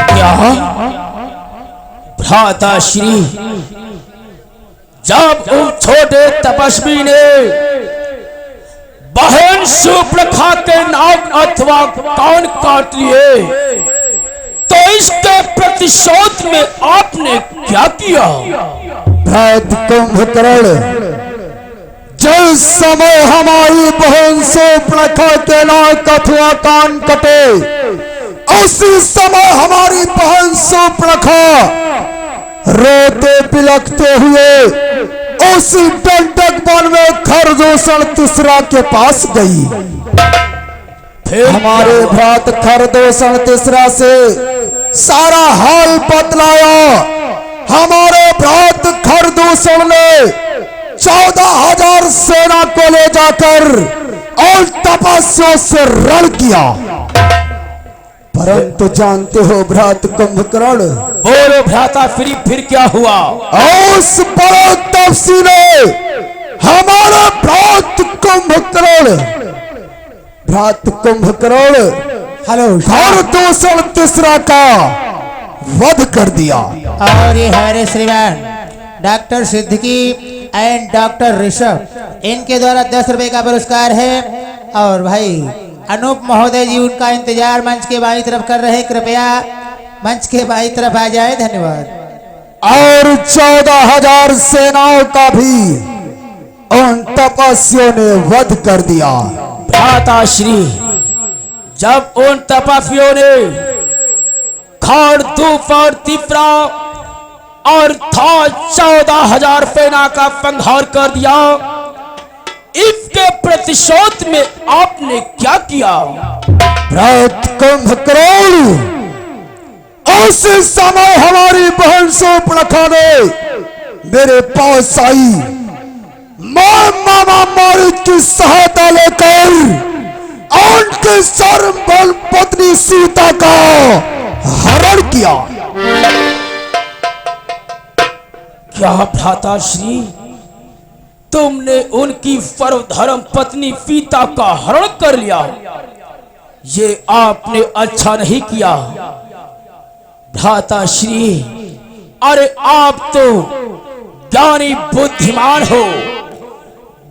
क्या भ्राता श्री, जब उन छोटे तपस्वी ने बहन शूर्पणखा के नाक अथवा कान काट लिए, तो इसके प्रतिशोध में आपने क्या किया? भ्रात कुंभकर्ण, जिस समय हमारी बहन शूर्पणखा के नाक अथवा कान कटे, उसी समय हमारी बहन शूर्पणखा रोते बिलखते हुए उसी दंडक वन में खरदूषण तीसरा के पास गई। फिर हमारे भ्रात खरदूषण तीसरा से सारा हाल बतलाया। हमारे भ्रात खरदूषण ने 14,000 सेना को ले जाकर और तपस्या से रण किया। परंतु जानते हो भ्रात कुंभकर्ण, बोलो भ्राता, फिर क्या हुआ? उस बड़े तपस्वी ने हमारा भ्रात कुंभकर्ण खरदूषण तीसरा का वध कर दिया। और ये हमारे श्रीमान doctor Siddiqui and doctor Rishabh, इनके द्वारा 10 रुपए का पुरस्कार है। और भाई अनूप महोदय जी उनका इंतजार मंच के बाईं तरफ कर रहे हैं, कृपया मंच के बाईं तरफ आ जाए, धन्यवाद। और 14,000 सेनाओं का भी उन तपस्वियों ने वध कर दिया। भ्राता श्री, जब उन तपस्वियों ने खरदूष और तीसरा और था 14,000 सेना का संहार कर दिया, इसके प्रतिशोध में आपने क्या किया? भ्रात कुंभकर्ण, उस समय हमारी बहन शूर्पणखा ने मेरे पास आई। मैं मामा मारीच की सहायता लेकर उनकी सर्वबल पत्नी सीता का हरण किया। क्या भ्राता श्री, तुमने उनकी सर्वधर्म पत्नी सीता का हरण कर लिया? ये आपने अच्छा नहीं किया भ्राता श्री। अरे आप तो ज्ञानी बुद्धिमान हो,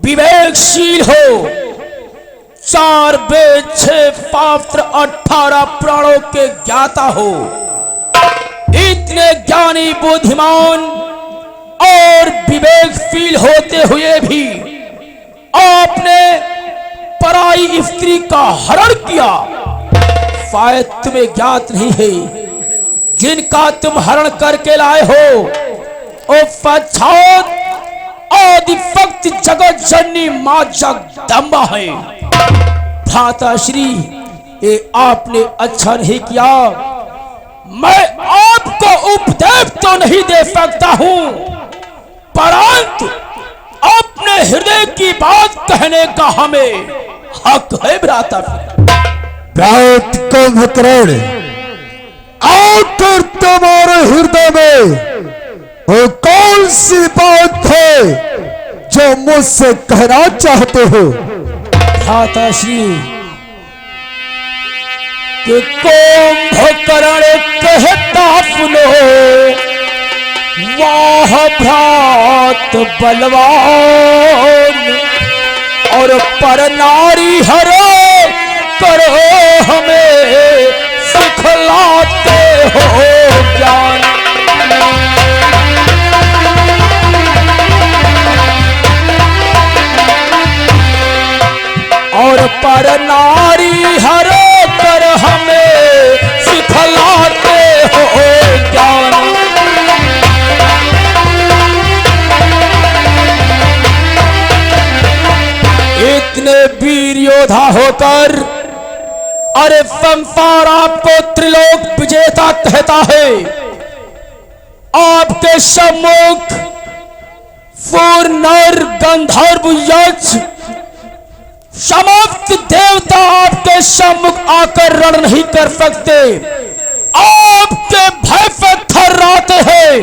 विवेकशील हो, 4 वेद 6 शास्त्र 18 पुराणों के ज्ञाता हो। इतने ज्ञानी बुद्धिमान और विवेकशील होते हुए भी आपने पराई स्त्री का हरण किया। शायद तुम्हें ज्ञात नहीं है, जिनका तुम हरण करके लाए हो ओ साक्षात आदिशक्ति जगत जननी मां जगदम्बा है। भ्राता श्री, ये आपने अच्छा नहीं किया। मैं आपको उपदेश तो नहीं दे सकता हूं, परंतु अपने हृदय की बात कहने का हमें हक है भ्राता। भ्रात कुंभकर्ण, आखिर तुम्हारे हृदय में वो कौन सी बात है जो मुझसे कहना चाहते हो? भ्राता श्री, कि कुंभकर्ण कहता सुनो, वाह भ्रात बलवान और पर नारी हरो करो हमें सिखलाते हो ज्ञान। और पर नारी हरो कर हमें सिखलाते हो ज्ञान। इतने वीर योद्धा होकर अरे संसार आपको त्रिलोक विजेता कहता है। आपके सम्मुख सूर नर गंधर्व यक्ष समस्त देवता आपके सम्मुख आकर रण नहीं कर सकते, आपके भय से थर्राते हैं।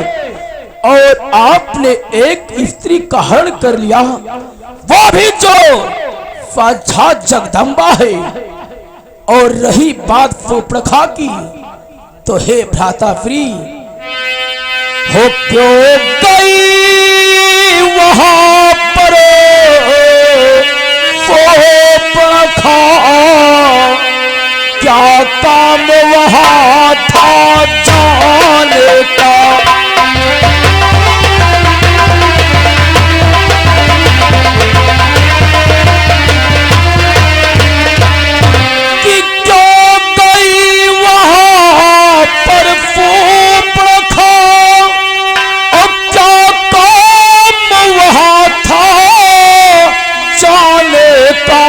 और आपने एक स्त्री का हरण कर लिया, वो भी जो साक्षात जगदम्बा है। और रही बात शूर्पणखा की, तो हे भ्राता फ्री हो क्यों गई वहां पर फोपखा, क्या काम वहां था जाने का। कि क्यों गई वहां पर फोपखा, और क्या काम वहां था जाने का।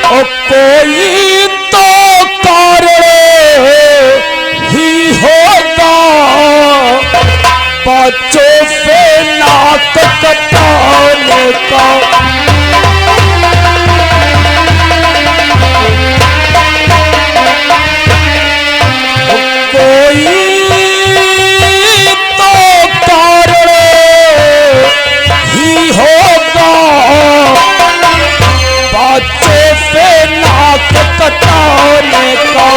और कोई तो कारण ही होगा, बच्चों से नाक कटाने का। कोई तो कारण ही होगा, बच्चों से नाक कटाने का।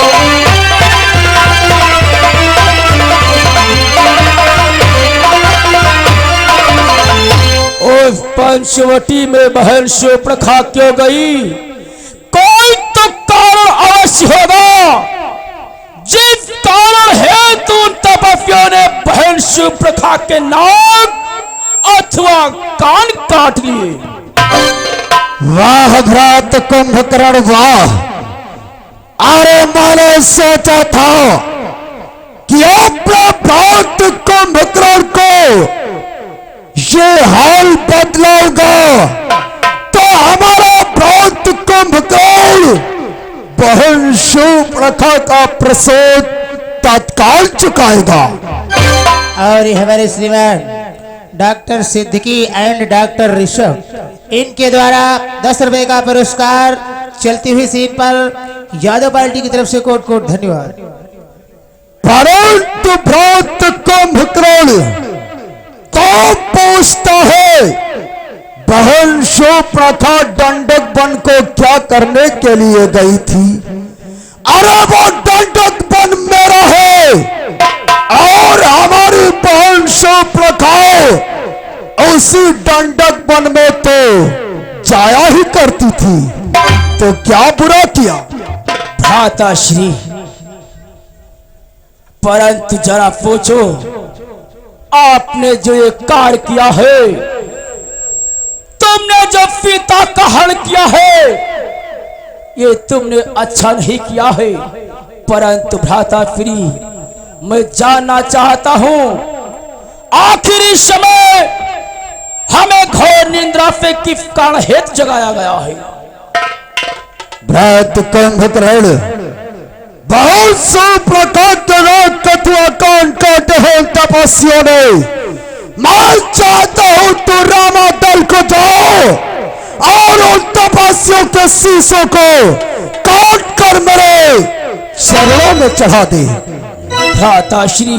उस पंचवटी में बहन शूर्पणखा क्यों गई? कोई तो कारण अवश्य होगा, जिस कारण हेतु उन तपस्वियों ने बहन शूर्पणखा के नाक अथवा कान काट लिए। वाह भ्रात कुंभकर्ण वाह। अरे मैंने सोचा था कि अपने भ्रात कुंभकर्ण को ये हाल बदलाऊंगा, तो हमारा भ्रात कुंभकर्ण बहन शूर्पणखा का प्रसोद तत्काल चुकाएगा। और ये हमारे श्रीमान doctor Siddiqui and doctor Rishabh, इनके द्वारा 10 रुपए का पुरस्कार चलती हुई सीट पर यादव पार्टी की तरफ से कोट कोट धन्यवाद। परंतु भ्रात कुंभकर्ण तो पूछता है, बहन शूर्पणखा दंडक वन को क्या करने के लिए गई थी? अरे वो दंडक वन मेरा है, और हमारी बहन शूर्पणखा उसी दंडक वन में तो जाया ही करती थी, तो क्या बुरा किया? भ्राता श्री, परंतु जरा पूछो, आपने जो ये कार्य किया है, तुमने जो पिता का हरण किया है, ये तुमने अच्छा नहीं किया है। परंतु भ्राता फ्री, मैं जानना चाहता हूं, आखिरी समय हमें घोर निंद्रा से किस कारण हेतु जगाया गया है? भ्रात कुंभकर्ण बहुत शूर्पणखा कथुआ कान काटे हैं तपस्वियों ने। मैं चाहता हूं तू रामा दल को जाओ और उन तपस्वियों के शीशों को काट कर मेरे चरणों में चढ़ा दे। भ्राता श्री,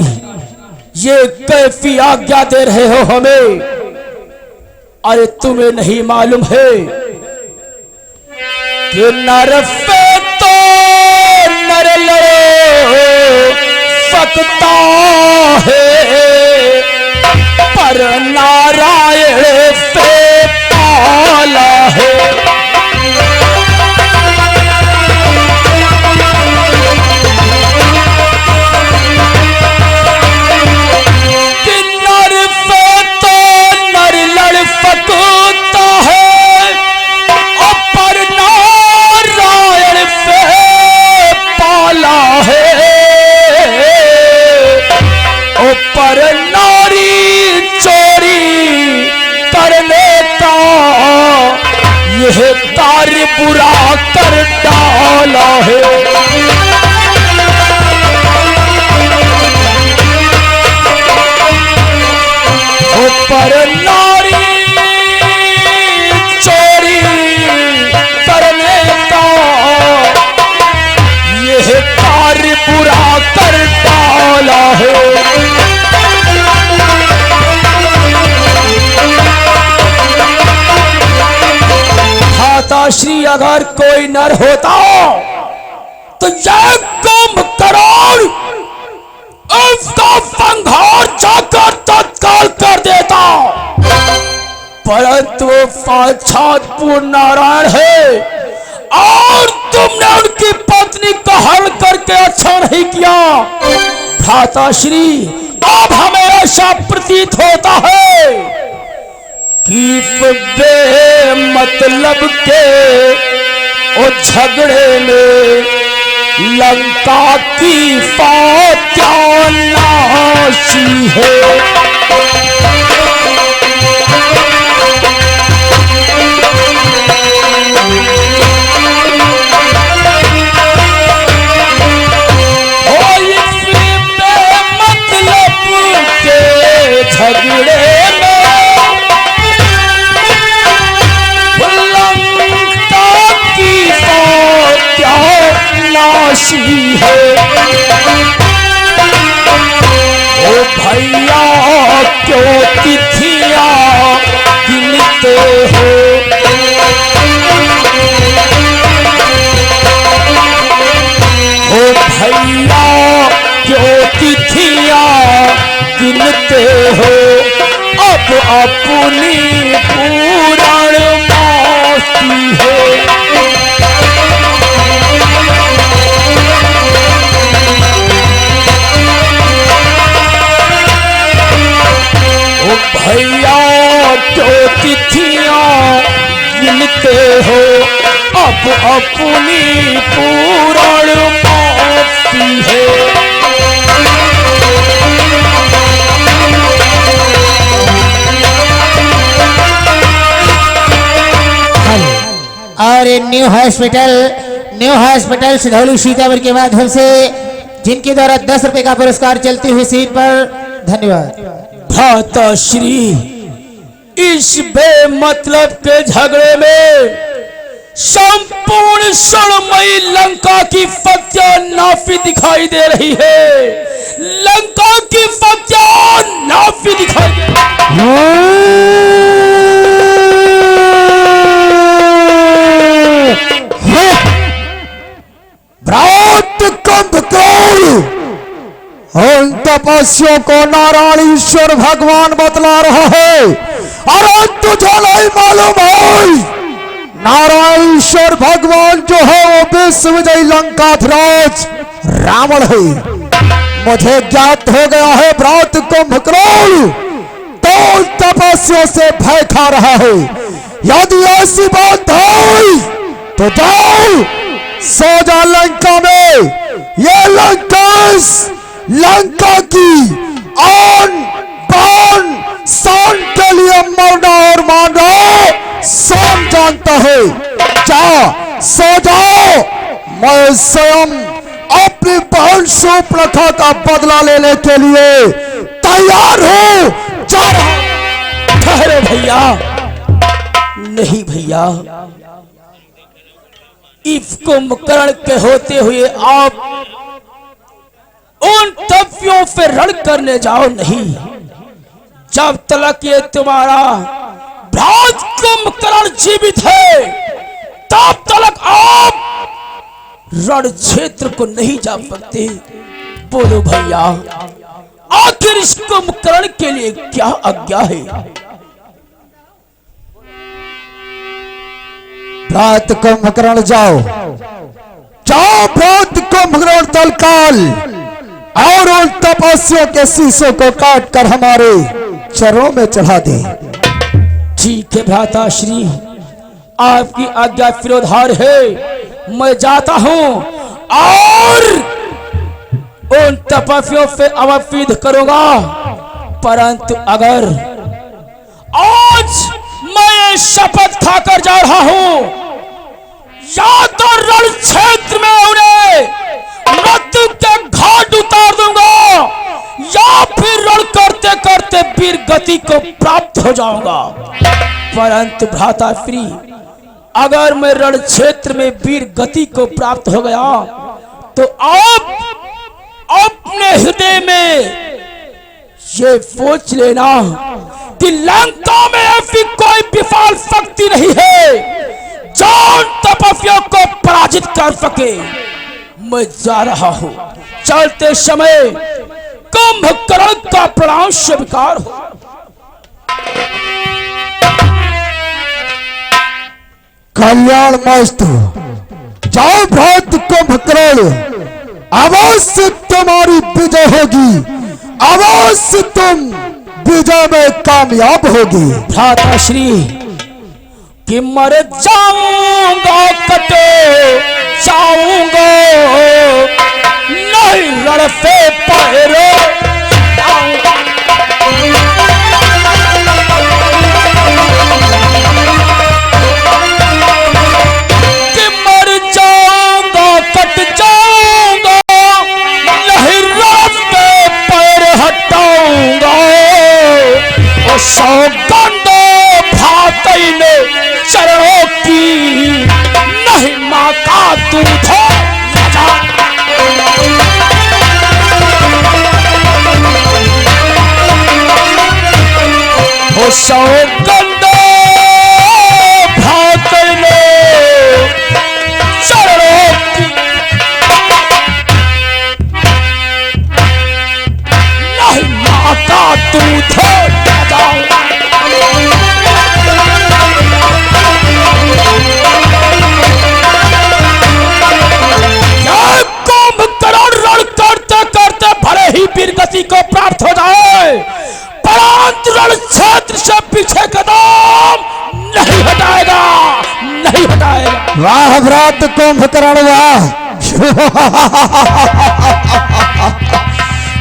ये कैसी आज्ञा दे रहे हो हमें? अरे तुम्हें नहीं मालूम है कि नर पे तो नर लड़ो सकता है, पर नारायण से पाला है। कि नर पे तो नर लड़ सकता है, और पर नारायण से पाला है। ओ पर नारी चोरी करने का यह कार्य बुरा कर डाला है। ओ पर नारी चोरी करने का यह कार्य बुरा कर डाला है। भ्राता श्री, अगर कोई नर होता तो जय कुंभकर्ण उसका संहार जाकर तत्काल कर देता, परंतु वो साक्षात पूर्ण नारायण है और तुमने उनकी पत्नी का हरण करके अच्छा नहीं किया। भ्राता श्री, अब हमें ऐसा प्रतीत होता है कि बे मतलब के ओ झगड़े में लंका की फात्या नाशी है। झगड़े में लंका की फात्या नाशी है। ओ भैया क्यों तिथियां गिनते हो, ओ भैया क्यों तिथियां गिनते हो, अब अपनी पुराण मासी है। ओ भैया क्यों तिथियां गिनते हो, अब अपनी पुराण मासी है। और न्यू हॉस्पिटल सिधौली सीतापुर के माध्यम से जिनके द्वारा 10 रुपए का पुरस्कार चलती हुई सीट पर, धन्यवाद। भ्राता श्री, इस बेमतलब के झगड़े में संपूर्ण स्वर्णमयी लंका की फत्या नाफी दिखाई दे रही है। लंका की फत्या नाफी दिखाई दे रही है। भ्रात कुंभकर्ण, उन तपस्वियों को नारायण ईश्वर भगवान बतला रहा है। अरे तुझे नहीं मालूम है, नारायण ईश्वर भगवान जो है वो विश्व विजयी लंकाधिराज रावण है। मुझे ज्ञात हो गया है भ्रात कुंभकर्ण तो तपस्या से भय खा रहा है। यदि ऐसी बात है तो जाओ सो जा लंका में। ये लंकेश लंका की आन बान शान के लिए मरना और मारना सब जानता है। जा सो जाओ, मैं स्वयं अपनी बहन शूर्पणखा का बदला लेने के लिए तैयार हूं। जा ठहरे भैया, नहीं भैया, इस कुंभकर्ण के होते हुए आप उन तपियों पे रण करने जाओ नहीं। जब तक ये तुम्हारा भ्रात कुंभकर्ण जीवित है तब तक आप रण क्षेत्र को नहीं जा सकते। बोलो भैया, आखिर इस कुंभकर्ण के लिए क्या आज्ञा है? भ्रात कुंभकर्ण जाओ, जाओ भ्रात कुंभकर्ण तत्काल और उन तपस्वियों के शीशों को काट कर हमारे चरणों में चढ़ा दे। ठीक है भ्राता श्री, आपकी आज्ञा फिरोधार है। मैं जाता हूं और उन तपस्वियों से अवविध करूंगा, परंतु अगर आज मैं शपथ खाकर जा रहा हूं, या तो रण क्षेत्र में उन्हें मृत्यु के घाट उतार दूंगा या फिर रण करते करते वीर गति को प्राप्त हो जाऊंगा। परंतु भ्राता श्री, अगर मैं रण क्षेत्र में वीर गति को प्राप्त हो गया तो आप अपने हृदय में ये सोच लेना कि लंका में ऐसी कोई विशाल शक्ति नहीं है जो तपस्वियों को पराजित कर सके। मैं जा रहा हूं। चलते समय कुंभकर्ण का प्रणाम स्वीकार हो। कल्याण मस्त, जाओ भ्रात कुंभकर्ण, अवश्य तुम्हारी विजय होगी, अवश्य तुम विजय में कामयाब होगी। भ्राताश्री कि मर जाऊंगा कटे जाऊंगा, नहीं रण पे पैरे कि मर जाऊंगा कट जाऊंगा, नहीं रण पे पैर हटाऊंगा। और सौगंध भातई ने चरणों की, नहीं माँ का दूध राजा। वो सौगंध भातई ने चरणों की, नहीं माँ का दूध राजा। वीरगति को प्राप्त हो जाए, परंतु रण क्षेत्र से पीछे कदम नहीं हटाएगा, नहीं हटाएगा। वाह भ्रात कुंभकर्ण वाह।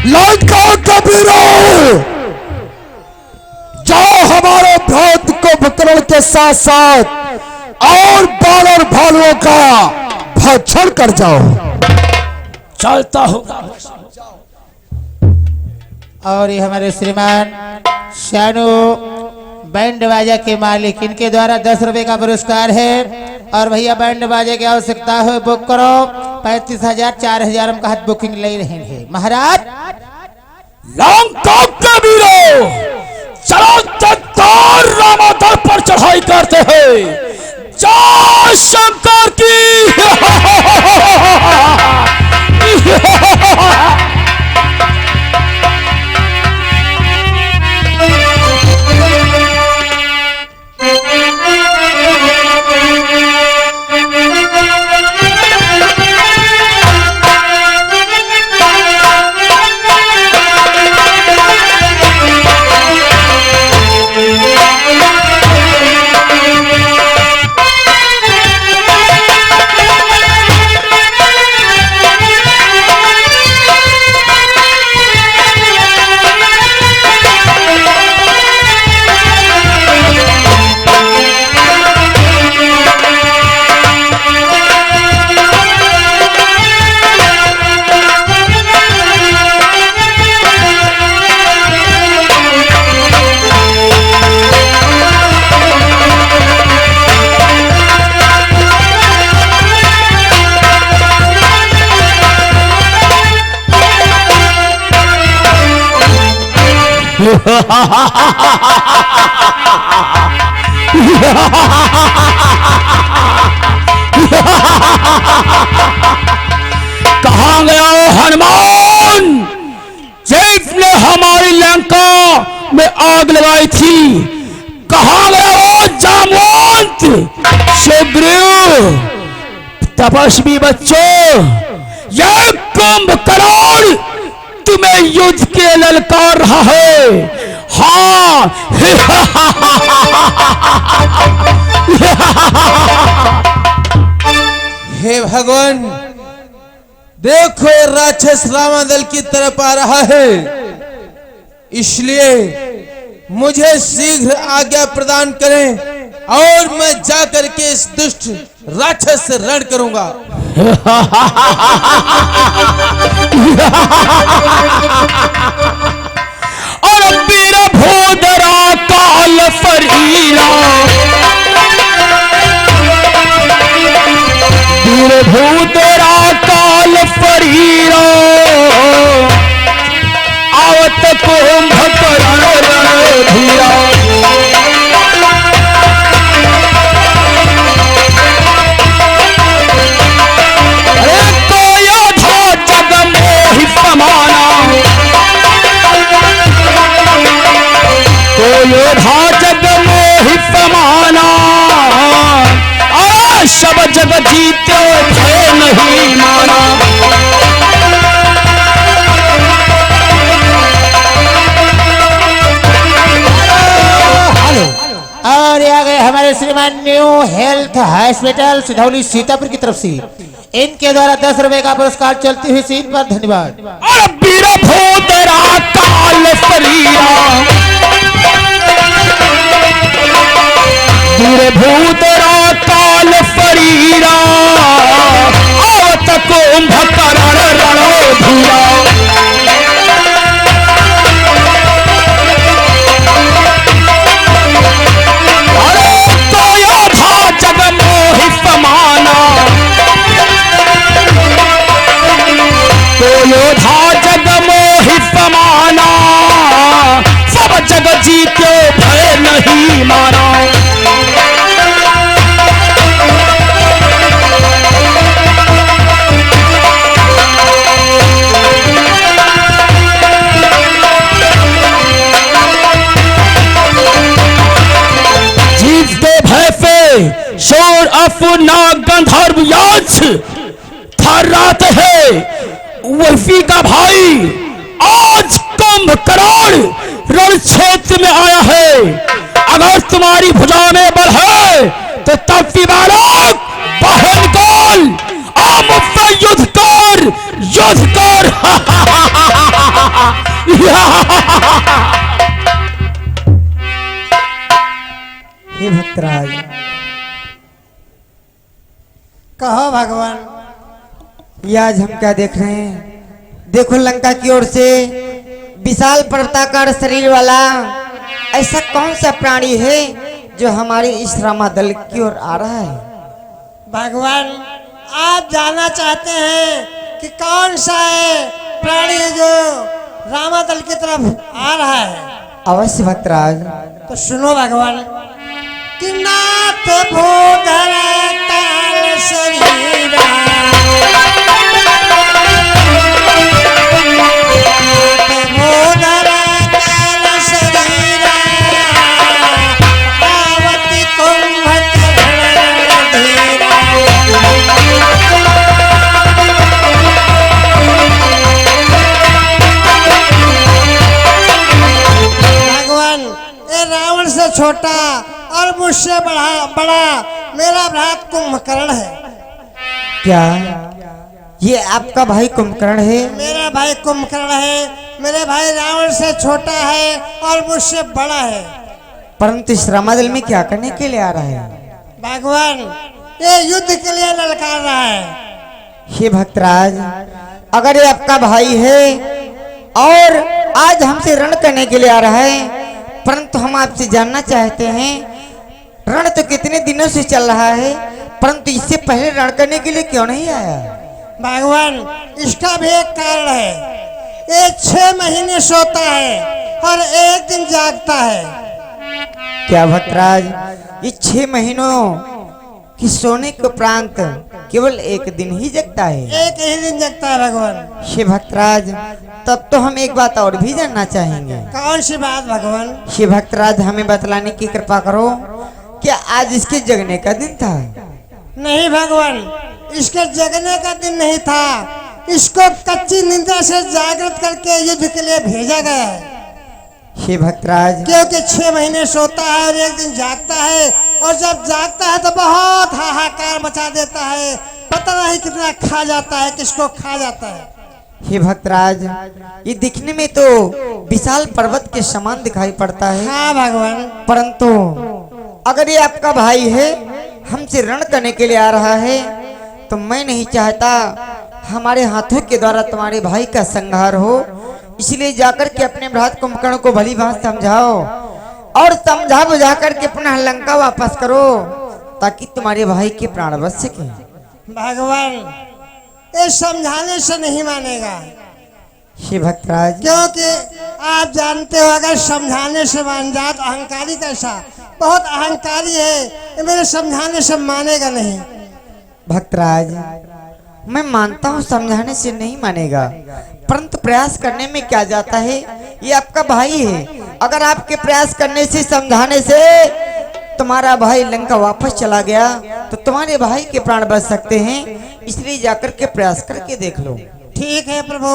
लौटो कबीरों, जाओ हमारे भ्रात कुंभकर्ण के साथ साथ और बानर भालुओं का भक्षण कर जाओ। चलता होगा। और ये हमारे श्रीमान शानू बैंड बाजा के मालिक, इनके द्वारा 10 रुपए का पुरस्कार है। और भैया बैंड बाजे की आवश्यकता हो बुक करो, 35,000 4,000 हम का बुकिंग ले रहे हैं महाराज। लंका के वीरों, चलो तत्काल रामाधर पर चढ़ाई करते हैं। जय शंकर की। कहां गया वो हनुमान जिसने हमारी लंका में आग लगाई थी? कहां गया वो जामवंत सुग्रीव? तपस्वी बच्चों, यह कुंभकर्ण तुम्हें युद्ध के ललकार रहा है। हाँ। हे भगवान, देखो ये राक्षस रामादल की तरफ आ रहा है, इसलिए मुझे शीघ्र आज्ञा प्रदान करें और मैं जाकर के इस दुष्ट राक्षस से रण करूंगा। और वीर भूधरा काल फरीरा, वीर भूधरा काल फरीरा, आवत कुंभकर्ण रणधीरा। अरे कोई जग जीते भय नहीं माना। और ये आ गए हमारे श्रीमान new health hospital Sidhauli Sitapur की तरफ से, इनके द्वारा 10 रुपए का पुरस्कार चलती हुई सीट पर। धन्यवाद। और वीर भूतरा काल शरीरा, वीर भूतरा काल शरीरा, आवत कुंभकर्ण रणधीरा। योधा जग मोहि समाना, सब जग जीते भय नहीं माना। जीतते भय से शोर अपना गंधर्व याच थर्राते है उर्फी का भाई आज कुंभकर्ण रण क्षेत्र में आया है। अगर तुम्हारी भुजा में बल है तो तब भी बालक बाहर निकल, आ मुझसे युद्ध कर, युद्ध कर। हे भक्तराज, कहो भगवान, ये आज हम क्या देख रहे हैं? देखो लंका की ओर से विशाल पर्वताकार शरीर वाला ऐसा कौन सा प्राणी है जो हमारे इस रामा दल की ओर आ रहा है? भगवान, आप जानना चाहते हैं कि कौन सा है प्राणी जो रामादल की तरफ आ रहा है? अवश्य भक्तराज। तो सुनो भगवान, कि नाथ भूधर काल शरीरा, भूधर काल शरीरा, आवति कुंभकर्ण रणधीरा। भगवान, ये रावण से छोटा और मुझसे बड़ा मेरा भ्रात कुंभकर्ण है। क्या ये आपका भाई कुंभकर्ण है? मेरा भाई कुंभकर्ण है। मेरे भाई रावण से छोटा है और मुझसे बड़ा है। परंतु इस रामादल में क्या करने के लिए आ रहा है? भगवान, ये युद्ध के लिए ललकार रहा है। हे भक्तराज, अगर ये आपका भाई है और आज हमसे रण करने के लिए आ रहा है, परंतु हम आपसे जानना चाहते हैं, रण तो कितने दिनों से चल रहा है, परंतु इससे पहले रण करने के लिए क्यों नहीं आया? भगवान, इसका भी एक कारण है। ये 6 महीने सोता है और एक दिन जागता है। क्या भक्तराज, ये 6 महीनों की सोने के उपरांत केवल एक दिन ही जगता है? एक ही दिन जगता है भगवान। हे भक्तराज, तब तो हम एक बात और भी जानना चाहेंगे। कौन सी बात भगवान? हे भक्तराज, हमें बतलाने की कृपा करो, क्या आज इसके जगने का दिन था? नहीं भगवान, इसके जगने का दिन नहीं था। इसको कच्ची निंदा से जागृत करके युद्ध के लिए भेजा गया है। हे भक्तराज, क्योंकि 6 महीने सोता है और एक दिन जागता है, और जब जागता है तो बहुत हाहाकार मचा देता है। पता नहीं कितना खा जाता है, किसको खा जाता है। हे भक्तराज, ये दिखने में तो विशाल पर्वत के समान दिखाई पड़ता है। हाँ भगवान, परंतु अगर ये आपका भाई है, हमसे रण करने के लिए आ रहा है, तो मैं नहीं चाहता हमारे हाथों के द्वारा तुम्हारे भाई का संहार हो। इसलिए जाकर के अपने भ्रात कुंभकर्ण को भली भांति समझाओ और समझा बुझा करके पुनः लंका वापस करो, ताकि तुम्हारे भाई के प्राण बच सके। भगवान, ये समझाने से नहीं मानेगा। हे भक्तराज, क्योंकि आप जानते हो, अगर समझाने से मान जाए तो अहंकारी कैसा, बहुत अहंकारी है, ये मेरे समझाने से मानेगा नहीं। भक्तराज, मैं मानता हूँ समझाने से नहीं मानेगा, परंतु प्रयास करने में क्या जाता है? ये आपका भाई है। अगर आपके प्रयास करने से, समझाने से तुम्हारा भाई लंका वापस चला गया तो तुम्हारे भाई के प्राण बच सकते हैं, इसलिए जाकर के प्रयास करके देख लो। ठीक है प्रभु,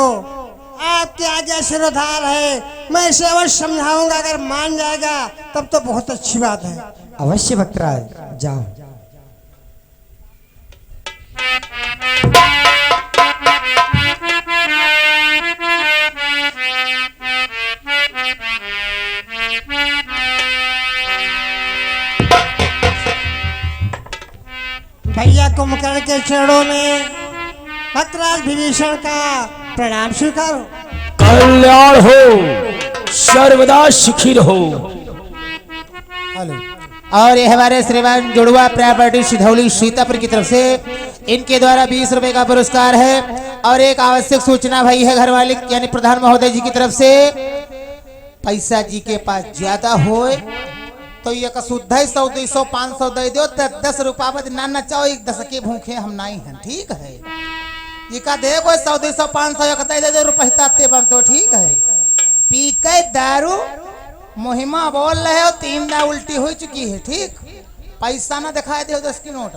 आपके आगे सिरोधार है, मैं इसे अवश्य समझाऊंगा। अगर मान जाएगा तब तो बहुत अच्छी बात है। अवश्य भक्तराज, जाओ। भैया कुंभकर्ण के चरणों में भक्तराज विभीषण का प्रणाम स्वीकारो। कल्याण हो, सर्वदा सुखी रहो। और ये हमारे श्रीमान जुड़वा प्रॉपर्टी सिधौली सीतापुर की तरफ से इनके द्वारा 20 रुपए का पुरस्कार है। और एक आवश्यक सूचना भाई है घर मालिक यानी प्रधान महोदय जी की तरफ से, पैसा जी के पास ज्यादा हो तो ये का शुद्ध 100 200 500 दे दो, 10 रुपया बद ना चाहो, एक 10 के भूखे हम नहीं हैं, ठीक है। ये का देखो 100 200 500 दे दो रुपये ताते बनते, ठीक है। पी के दारू मुहिमा बोल रहे हो, 3 दाव उल्टी हो चुकी है, ठीक। पैसा ना दिखाई दे 10 की नोट।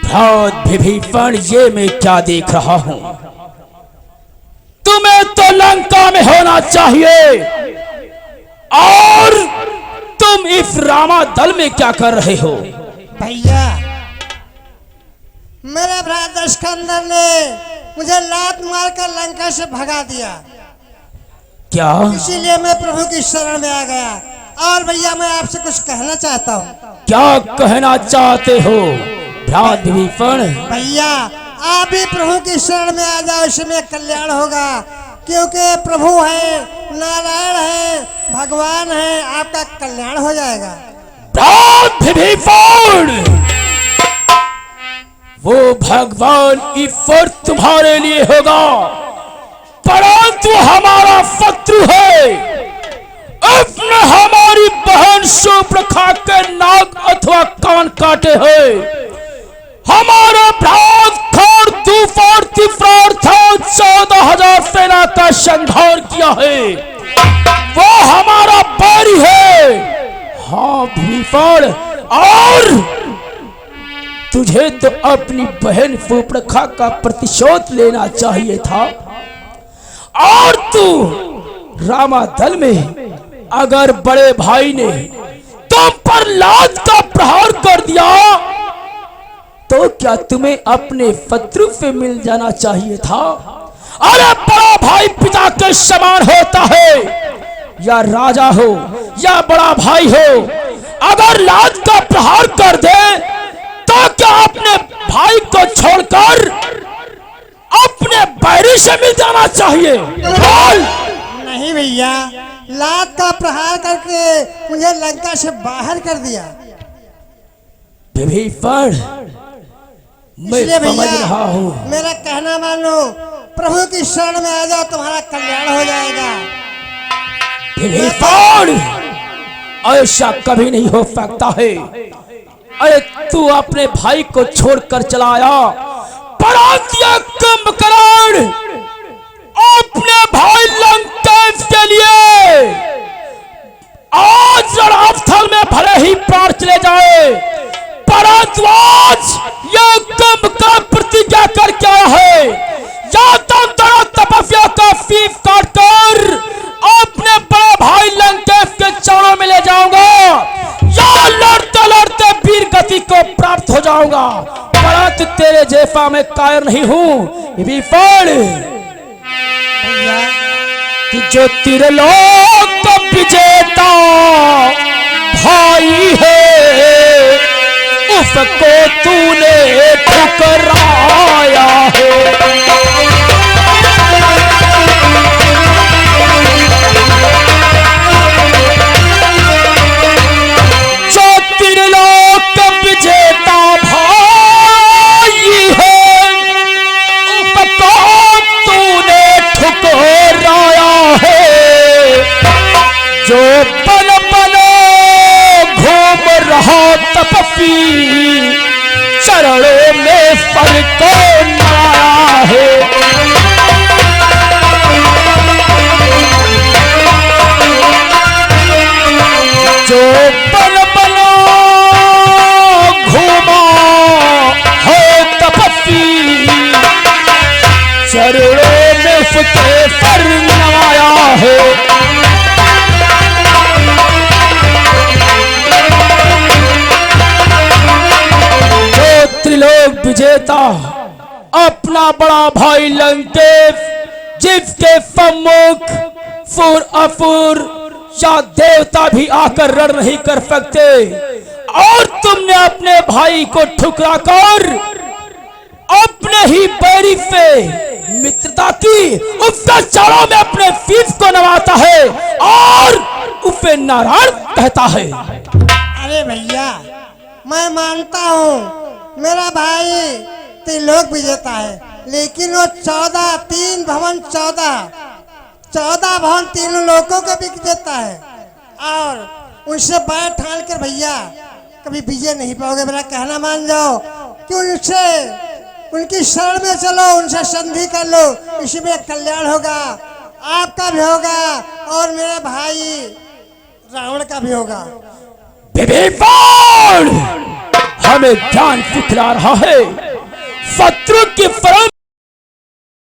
भ्रात विभीषण, ये मैं क्या देख रहा हूं? तुम्हें तो लंका में होना चाहिए और तुम इस रामा दल में क्या कर रहे हो? भैया मेरे भ्राता स्कंदर ने मुझे लात मारकर लंका से भगा दिया, क्या? इसीलिए मैं प्रभु की शरण में आ गया। और भैया मैं आपसे कुछ कहना चाहता हूँ। क्या कहना चाहते हो भ्रात विभीषण? भैया आप भी प्रभु की शरण में आ जाओ, इसमें कल्याण होगा। क्योंकि प्रभु है, नारायण है, भगवान है, आपका कल्याण हो जाएगा। भ्रात विभीषण, वो भगवान ईश्वर तुम्हारे लिए होगा, परंतु हमारा शत्रु है। अपने हमारी बहन सुप्रखा के नाक अथवा कान काटे हैं, हमारे भ्रात खर तूफान तीव्रार्थात 14,000 सेना का संहार किया है, वो हमारा बैरी है। हाँ विभीषण, और तुझे तो अपनी बहन सुप्रखा का प्रतिशोध लेना चाहिए था। और तू रामादल में अगर बड़े भाई ने तुम पर लात का प्रहार कर दिया तो क्या तुम्हें अपने शत्रु से मिल जाना चाहिए था? अरे बड़ा भाई पिता के समान होता है, या राजा हो या बड़ा भाई हो, अगर लात का प्रहार कर दे तो क्या अपने भाई को छोड़कर अपने बैरी से मिल जाना चाहिए? बोल। नहीं भैया, लात का प्रहार करके मुझे लंका से बाहर कर दिया। विभीषण, मैं समझ रहा हूँ, मेरा कहना मानो, प्रभु की शरण में आ जाओ, तुम्हारा कल्याण हो जाएगा। विभीषण, ऐसा कभी नहीं हो सकता है। अरे तू अपने भाई को छोड़कर चला आया, परंतु कुंभकर्ण अपने भाई लंकेश के लिए आज रणस्थल में भले ही प्राण चले जाए, परंतु आज ये कुंभकर्ण प्रतिज्ञा करके आया है, या तो तेरा तपस्या का फीस काटकर अपने बड़े भाई लंकेश के चरणों में ले जाऊंगा, या लड़ते लड़ते वीर गति को प्राप्त हो जाऊंगा, परंतु तेरे जैसा मैं कायर नहीं हूं विभीषण। कि जो त्रिलोक विजेता भाई है उसको तूने ठुकराया है। विजेता भाई है उसको तूने ठुकराया है, जो बन बनो घूम रहा तपस्वी चरणों में फल को चरणों में उसके पर नवाया है। जो त्रिलोक विजेता अपना बड़ा भाई लंकेश, जिसके सम्मुख फुर अफुर या देवता भी आकर रण नहीं कर सकते, और तुमने अपने भाई को ठुकरा कर अपने ही बैरी से मित्रता की, उसका चरणों में अपने शीश को नवाता है और उसे नारायण कहता है। अरे भैया, मैं मानता हूँ मेरा भाई त्रिलोक विजेता है, लेकिन वो 14 भवन तीनों लोगों के भी विजेता है, और उनसे बैठ ठान कर भैया कभी विजय नहीं पाओगे। मेरा कहना मान जाओ कि उनकी शरण में चलो, उनसे संधि कर लो, इसी में कल्याण होगा, आपका भी होगा और मेरे भाई रावण का भी होगा। विभीषण, हमें ज्ञान सिखला रहा है, शत्रु की परम